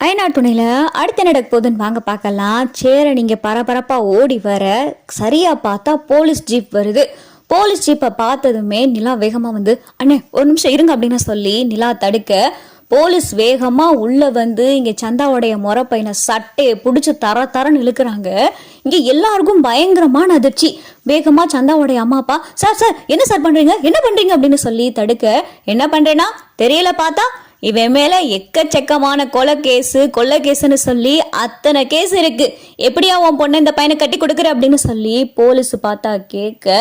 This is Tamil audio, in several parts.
அயனார் துணையில் அடுத்த நடக்க போதுன்னு வாங்க பார்க்கலாம். சேர நீங்கள் பரபரப்பாக ஓடி வர சரியாக பார்த்தா போலீஸ் ஜீப் வருது. போலீஸ் ஜீப்பை பார்த்ததுமே நிலா வேகமாக வந்து அண்ணே ஒரு நிமிஷம் இருங்க அப்படின்னு சொல்லி நிலா தடுக்க போலீஸ் வேகமாக உள்ளே வந்து இங்கே சந்தாவுடைய முறை பையனை சட்டையை பிடிச்சி தரன்னு இழுக்கிறாங்க. இங்கே எல்லாருக்கும் பயங்கரமான அதிர்ச்சி. வேகமாக சந்தாவுடைய அம்மா அப்பா சார் சார் என்ன சார் பண்ணுறீங்க என்ன பண்ணுறீங்க அப்படின்னு சொல்லி தடுக்க என்ன பண்ணுறேன்னா தெரியல பார்த்தா இவன் மேல எக்கச்சக்கமான கொலை கேஸ்ன்னு சொல்லி அத்தனை கேஸ் இருக்கு. எப்படியா உன் பொண்ணு இந்த பையனை கட்டி கொடுக்குற அப்படின்னு சொல்லி போலீஸ் பார்த்தா கேட்க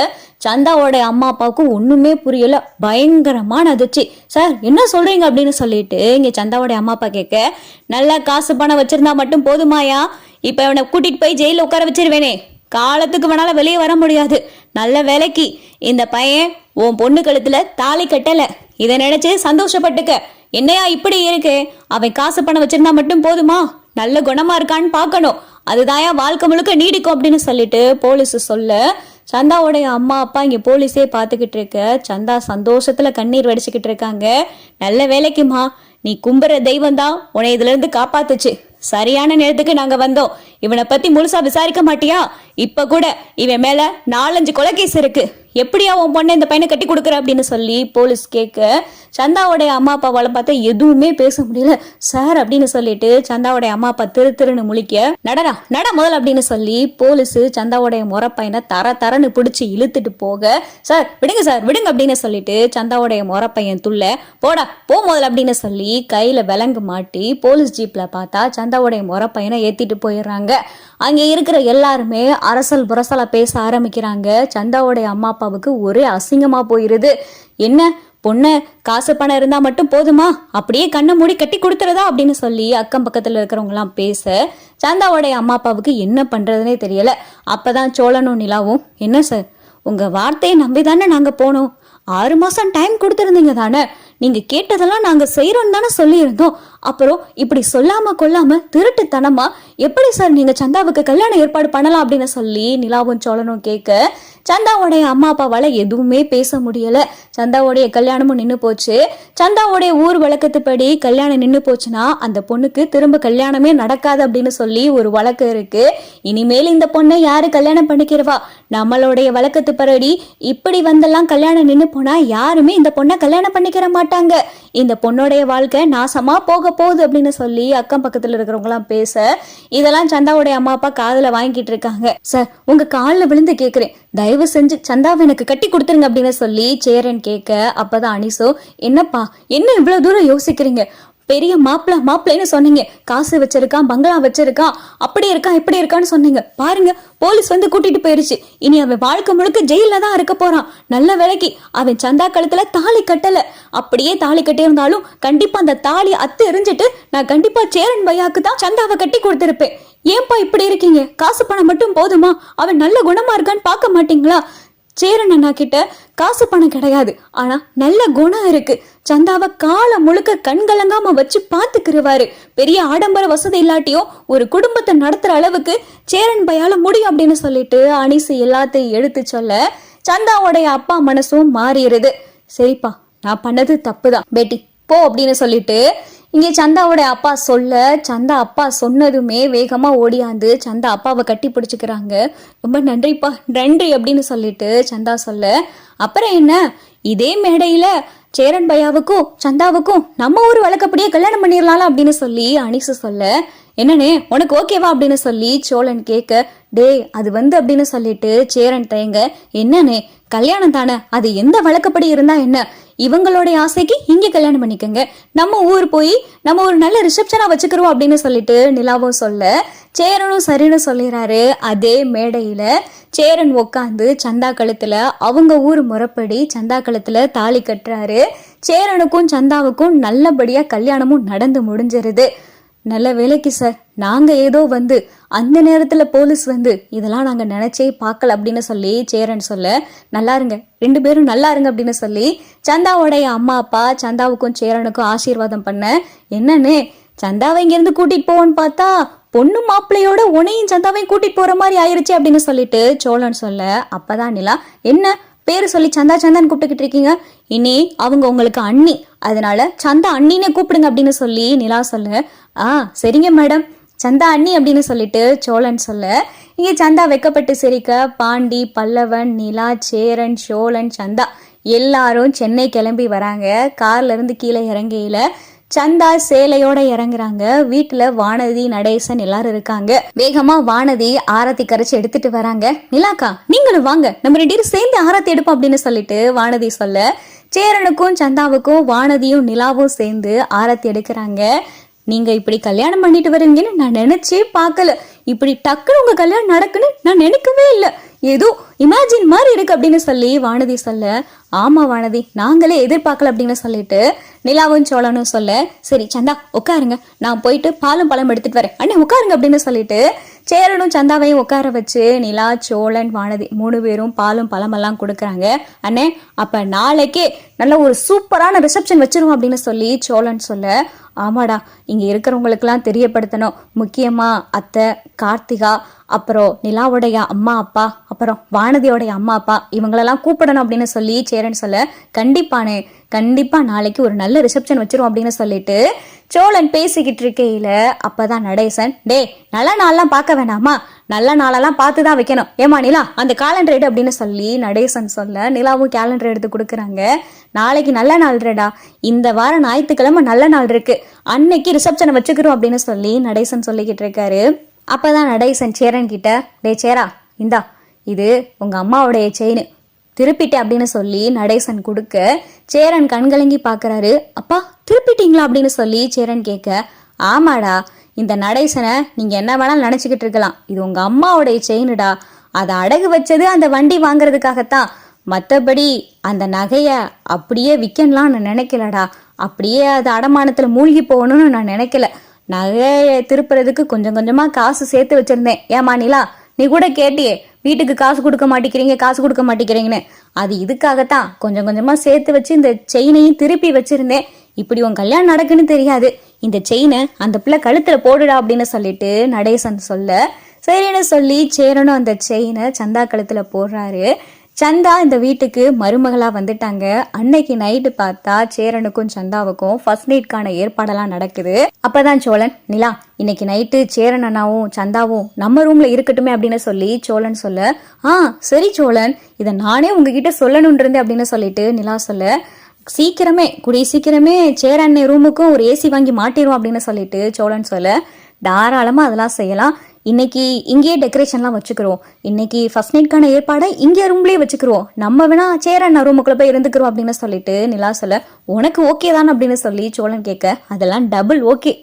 சந்தாவோட அம்மா அப்பாவுக்கும் ஒண்ணுமே புரியல. பயங்கரமான அதிர்ச்சி. சார் என்ன சொல்றீங்க அப்படின்னு சொல்லிட்டு இங்க சந்தாவோட அம்மா அப்பா கேட்க நல்லா காசு பணம் வச்சிருந்தா மட்டும் போதுமாயா? இப்ப அவனை கூட்டிட்டு போய் ஜெயில உட்கார வச்சிருவேனே, காலத்துக்கு வேணாலும் வெளியே வர முடியாது. நல்ல வேலைக்கு இந்த பையன் உன் பொண்ணு கழுத்துல தாலி கட்டல, இதை நினைச்சு சந்தோஷப்பட்டுக்க. என்னையா இப்படி இருக்கு? அவன் காசு பணம் வச்சிருந்தா மட்டும் போதுமா? நல்ல குணமா இருக்கான்னு பார்க்கணும், அதுதாயா வாழ்க்கை முழுக்க நீடிக்கும் அப்படின்னு சொல்லிட்டு போலீஸ் சொல்ல சந்தாவோடைய அம்மா அப்பா இங்க போலீஸே பார்த்துக்கிட்டு இருக்க சந்தா சந்தோஷத்துல கண்ணீர் வடிச்சுக்கிட்டு இருக்காங்க. நல்ல வேலைக்குமா, நீ கும்புற தெய்வம் தான் உன்னை இதுல இருந்து காப்பாத்துச்சு. சரியான நேரத்துக்கு நாங்க வந்தோம். இவனை பத்தி முழுசா விசாரிக்க மாட்டியா? இப்ப கூட இவன் மேல 4-5 கொலை கேஸ் இருக்கு. எப்படியா உன் பொண்ணை இந்த பையனை கட்டி கொடுக்குற அப்படின்னு சொல்லி போலீஸ் கேட்க சந்தாவோடைய அம்மா அப்பாவால பார்த்தா எதுவுமே பேச முடியல. சார் அப்படின்னு சொல்லிட்டு சந்தாவோடைய அம்மா அப்பா திருன்னு முழிக்க நட முதல் அப்படின்னு சொல்லி போலீஸ் சந்தாவோடைய முறை பையனை தரன்னு பிடிச்சி இழுத்துட்டு போக சார் விடுங்க அப்படின்னு சொல்லிட்டு சந்தாவோடைய முறை பையன் துள்ள போடா போ முதல் அப்படின்னு சொல்லி கையில விலங்கு மாட்டி போலீஸ் ஜீப்ல பார்த்தா சந்தாவோடைய முறை பையனை ஏத்திட்டு போயிடுறாங்க. அங்க இருக்கிற எல்லாருமே அரசல் புரசலா பேச ஆரம்பிக்கிறாங்க. சந்தாவோடைய அம்மா அப்பாவுக்கு ஒரே அசிங்கமா போயிருது. என்ன பொண்ணு காசு பணம் இருந்தா மட்டும் போதுமா, அப்படியே கண்ணை மூடி கட்டி கொடுத்துறதா அப்படின்னு சொல்லி அக்கம் பக்கத்துல இருக்கிறவங்க எல்லாம் பேச சந்தாவோடைய அம்மா அப்பாவுக்கு என்ன பண்றதுனே தெரியல. அப்பதான் சோழனும் நிலாவும் என்ன சார் உங்க வார்த்தையை நம்பிதானே நாங்க போனோம், 6 மாசம் டைம் கொடுத்துருந்தீங்க தானே, நீங்க கேட்டதெல்லாம் நாங்க செய்யறோம் தானே சொல்லியிருந்தோம். அப்புறம் இப்படி சொல்லாம கொள்ளாம திருட்டுத்தனமா எப்படி சார் நீங்க சந்தாவுக்கு கல்யாணம் ஏற்பாடு பண்ணலாம் அப்படின்னு சொல்லி நிலாவும் சோழனும் கேட்க சந்தாவோடைய அம்மா அப்பாவால எதுவுமே பேச முடியல. சந்தாவோடைய கல்யாணமும் நின்று போச்சு. சந்தாவோடைய ஊர் வழக்கத்துப்படி கல்யாணம் நின்று போச்சுன்னா அந்த பொண்ணுக்கு திரும்ப கல்யாணமே நடக்காது அப்படின்னு சொல்லி ஒரு வழக்கு இருக்கு. இனிமேல் இந்த பொண்ணை யாரு கல்யாணம் பண்ணிக்கிறவா? நம்மளுடைய வழக்கத்துப்படி இப்படி வந்தெல்லாம் கல்யாணம் நின்று போனா யாருமே இந்த பொண்ணை கல்யாணம் பண்ணிக்கிற மாட்டாங்க. இந்த பொண்ணுடைய வாழ்க்கை நாசமா போக போகுது அப்படின்னு சொல்லி அக்கம் பக்கத்துல இருக்கிறவங்க எல்லாம் பேச இதெல்லாம் சந்தாவுடைய அம்மா அப்பா காதுல வாங்கிட்டு இருக்காங்க. சார் உங்க காலில் விழுந்து கேக்குறேன், தயவு செஞ்சு சந்தாவை எனக்கு கட்டி கொடுத்துருங்க அப்படின்னு சொல்லி சேரன் கேட்க அப்பதான் அனிசோ என்னப்பா என்ன இவ்வளவு தூரம் யோசிக்கிறீங்க? பெரிய மாப்பிள்ளைன்னு சொன்னீங்க, காசு வச்சிருக்கான், பங்களா வச்சிருக்கான், அப்படி இருக்கான் இப்படி இருக்கான்னு சொன்னீங்க. பாருங்க போலீஸ் வந்து கூட்டிட்டு போயிருச்சு. இனி அவன் வாழ்க்கை முழுக்க ஜெயில தான் இருக்க போறான். நல்ல வேலைக்கு அவன் சந்தா கழுத்துல தாலி கட்டல. அப்படியே தாலி கட்டி இருந்தாலும் கண்டிப்பா அந்த தாலி அத்து எரிஞ்சிட்டு நான் கண்டிப்பா சேரன் பையாக்கு தான் சந்தாவை கட்டி கொடுத்திருப்பேன். ஏன்பா இப்படி இருக்கீங்க? காசு பணம் மட்டும் போதுமா? அவன் நல்ல குணமா இருக்கான்னு பார்க்க மாட்டீங்களா? சேரன் அண்ணா கிட்ட காசு பணம் கிடையாது, ஆனா நல்ல குணம் இருக்கு. சந்தாவை காலம் முழுக்க கண்கலங்காம வச்சு பாத்துக்கிருவாரு. பெரிய ஆடம்பர வசதி இல்லாட்டியும் ஒரு குடும்பத்தை நடத்துற அளவுக்கு சேரன் பையால முடியும் அப்படின்னு சொல்லிட்டு அனிசு எல்லாத்தையும் எடுத்து சொல்ல சந்தாவோடைய அப்பா மனசும் மாறிடுது. சரிப்பா நான் பண்ணது தப்புதான் பேட்டி போ அப்படின்னு சொல்லிட்டு இங்கே சந்தாவோட அப்பா சொல்ல சந்தா அப்பா சொன்னதுமே வேகமா ஓடியாந்து சந்தா அப்பாவை கட்டி பிடிச்சுக்கிறாங்க. ரொம்ப நன்றிப்பா நன்றி அப்படின்னு சொல்லிட்டு சந்தா சொல்ல அப்புறம் என்ன இதே மேடையில சேரன் பையாவுக்கும் சந்தாவுக்கும் நம்ம ஊர் வழக்கப்படியே கல்யாணம் பண்ணிடலாம் அப்படின்னு சொல்லி அனிசு சொல்ல என்னன்னே உனக்கு ஓகேவா அப்படின்னு சொல்லி சோழன் கேட்க டே அது அப்படின்னு சொல்லிட்டு சேரன் தயங்க என்னன்னே கல்யாணம் தானே, அது எந்த வழக்கப்படி இருந்தா என்ன, இவங்களுடைய ஆசைக்கு இங்க கல்யாணம் பண்ணிக்கங்க, நம்ம ஊர் போய் நம்ம ஒரு நல்ல ரிசப்ஷனா வச்சுக்கிறோம் அப்படின்னு சொல்லிட்டு நிலாவும் சொல்ல சேரனும் சரின்னு சொல்லிடுறாரு. அதே மேடையில சேரன் உட்காந்து சந்தா கழுத்துல அவங்க ஊர் முறைப்படி சந்தா கழுத்துல தாலி கட்டுறாரு. சேரனுக்கும் சந்தாவுக்கும் நல்லபடியா கல்யாணமும் நடந்து முடிஞ்சிருது. நல்ல வேலைக்கு சார், நாங்க ஏதோ அந்த நேரத்துல போலீஸ் இதெல்லாம் நாங்க நினைச்சே பார்க்கல அப்படின்னு சொல்லி சேரன் சொல்ல நல்லா இருங்க 2 பேரும் நல்லா இருங்க அப்படின்னு சொல்லி சந்தாவோடைய அம்மா அப்பா சந்தாவுக்கும் சேரனுக்கும் ஆசீர்வாதம் பண்ண என்னன்னு சந்தாவை இங்கிருந்து கூட்டிட்டு போவோன்னு பார்த்தா பொண்ணு மாப்பிள்ளையோட உனையும் சந்தாவையும் கூட்டிட்டு போற மாதிரி ஆயிருச்சு அப்படின்னு சொல்லிட்டு சோழன் சொல்ல அப்பதான் நிலா என்ன பேரு சொல்லி சந்தா சந்தான்னு கூப்பிட்டுக்கிட்டு இருக்கீங்க? இனி அவங்க உங்களுக்கு அண்ணி, அதனால சந்தா அண்ணினே கூப்பிடுங்க அப்படின்னு சொல்லி நிலா சொல்ல, சரிங்க மேடம், சந்தா அண்ணி அப்படின்னு சொல்லிட்டு சோழன் சொல்ல, இங்கே சந்தா வெக்கப்பட்டு சிரிக்க பாண்டி, பல்லவன், நிலா, சேரன், சோழன், சந்தா எல்லாரும் சென்னை கிளம்பி வராங்க. கார்ல இருந்து கீழே இறங்கையில சந்தா சேலையோட இறங்குறாங்க. வீட்டுல வானதி, நடேசன் எல்லாரும் இருக்காங்க. வேகமா வானதி ஆரத்தி கரைச்சு எடுத்துட்டு வராங்க. நிலாக்கா நீங்களும் வாங்க, நம்ம 2 பேரும் சேர்ந்து ஆரத்தி எடுப்போம் அப்படின்னு சொல்லிட்டு வானதி சொல்ல, சேரனுக்கும் சந்தாவுக்கும் வானதியும் நிலாவும் சேர்ந்து ஆரத்தி எடுக்கிறாங்க. நீங்க இப்படி கல்யாணம் பண்ணிட்டு வரீங்கன்னு நான் நினைச்சே பார்க்கல. இப்படி டக்குன்னு உங்க கல்யாணம் நடக்குன்னு நான் நினைக்கவே இல்லை. ஏதோ இமேஜின் மாதிரி இருக்கு அப்படின்னு சொல்லி வானதி சொல்ல, ஆமா வானதி, நாங்களே எதிர்பார்க்கல அப்படின்னு சொல்லிட்டு நிலாவும் சோழனும் சொல்ல, சரி சந்தா உட்காருங்க, நான் போயிட்டு பாலும் பழம் எடுத்துட்டு வரேன், அண்ணே உட்காருங்க அப்படின்னு சொல்லிட்டு சேரனும் சந்தாவையும் உட்கார வச்சு நிலா, சோழன், வானதி 3 பேரும் பாலும் பழமெல்லாம் கொடுக்குறாங்க. அண்ணே அப்ப நாளைக்கே நல்ல ஒரு சூப்பரான ரிசப்ஷன் வச்சிருவோம் அப்படின்னு சொல்லி சோழன் சொல்ல, ஆமாடா, இங்க இருக்கிறவங்களுக்கெல்லாம் தெரியப்படுத்தணும், முக்கியமா அத்தை, கார்த்திகா, அப்புறம் நிலாவுடைய அம்மா அப்பா, அப்புறம் வானதியோடைய அம்மா அப்பா, இவங்களெல்லாம் கூப்பிடணும் அப்படின்னு சொல்லி சேரன் சொல்ல, கண்டிப்பானே, கண்டிப்பா நாளைக்கு ஒரு நல்ல ரிசப்ஷன் வச்சிரும் அப்படின்னு சொல்லிட்டு சோழன் பேசிக்கிட்டு இருக்கையில அப்பதான் நடேசன், டே நல்ல நாள்லாம் பார்க்க வேணாமா, நல்ல நாளெல்லாம் பார்த்துதான் வைக்கணும், ஏமா நிலா அந்த காலண்டர் எடு அப்படின்னு சொல்லி நடேசன் சொல்ல, நிலாவும் கேலண்டர் எடுத்து கொடுக்குறாங்க. நாளைக்கு நல்ல நாள் ரெடா, இந்த வாரம் ஞாயிற்றுக்கிழமை நல்ல நாள் இருக்கு, அன்னைக்கு ரிசப்ஷனை வச்சுக்கிறோம் அப்படின்னு சொல்லி நடேசன் சொல்லிக்கிட்டு இருக்காரு. அப்பதான் நடேசன் சேரன் கிட்ட, டே சேரா இந்தா இது உங்க அம்மாவுடைய செயின், திருப்பிட்டேன் அப்படின்னு சொல்லி நடேசன் கொடுக்க, சேரன் கண்கலங்கி பாக்குறாரு. அப்பா திருப்பிட்டீங்களா அப்படின்னு சொல்லி சேரன் கேட்க, ஆமாடா, இந்த நடேசனை நீங்க என்ன வேணாலும் நினைச்சுக்கிட்டு இருக்கலாம், இது உங்க அம்மாவுடைய செயினுடா, அதை அடகு வச்சது அந்த வண்டி வாங்குறதுக்காகத்தான், மற்றபடி அந்த நகைய அப்படியே விற்கலாம் நான் நினைக்கலடா, அப்படியே அது அடமானத்துல மூழ்கி போகணும்னு நான் நினைக்கல, நகையை திருப்புறதுக்கு கொஞ்சம் கொஞ்சமா காசு சேர்த்து வச்சிருந்தேன். ஏமா நிலா, நீ கூட கேட்டியே வீட்டுக்கு காசு கொடுக்க மாட்டேங்கிறீங்கன்னு, அது இதுக்காகத்தான் கொஞ்சம் கொஞ்சமா சேர்த்து வச்சு இந்த செயினையும் திருப்பி வச்சிருந்தேன். இப்படி உன் கல்யாணம் நடக்குன்னு தெரியாது, இந்த செயினை அந்த பிள்ளை கழுத்துல போடுடா அப்படின்னு சொல்லிட்டு நடேசன் சொல்ல, சரின்னு சொல்லி சேரனும் அந்த செயினை சந்தா கழுத்துல போடுறாரு. சந்தா இந்த வீட்டுக்கு மருமகளா வந்துட்டாங்க. அன்னைக்கு நைட்டு பார்த்தா சேரனுக்கும் சந்தாவுக்கும் ஃபர்ஸ்ட் நைட்கான ஏற்பாடெல்லாம் நடக்குது. அப்பதான் சோழன், நிலா இன்னைக்கு நைட்டு சேரன் அண்ணாவும் சந்தாவும் நம்ம ரூம்ல இருக்கட்டுமே அப்படின்னு சொல்லி சோழன் சொல்ல, சரி சோழன், இதை நானே உங்ககிட்ட சொல்லணும்னு இருந்தேன் அப்படின்னு சொல்லிட்டு நிலா சொல்ல, கூடிய சீக்கிரமே சேரன் ரூமுக்கும் ஒரு ஏசி வாங்கி மாட்டிடுவோம் அப்படின்னு சொல்லிட்டு சோழன் சொல்ல, தாராளமா அதெல்லாம் செய்யலாம், இன்னைக்கு இங்கேயே டெக்கரேஷன்லாம் வச்சுக்கிறோம், இன்னைக்கு ஃபர்ஸ்ட் நைட்கான ஏற்பாடை இங்கே ரூம்லேயே வச்சுக்கிறோம், நம்ம வேணா சேரன் ரூமுக்குள்ள போய் இருந்துக்கிறோம் அப்படின்னு சொல்லிட்டு நிலா சொல்ல, உனக்கு ஓகே தானே அப்படின்னு சொல்லி சோழன் கேட்க, அதெல்லாம் டபுள் ஓகே.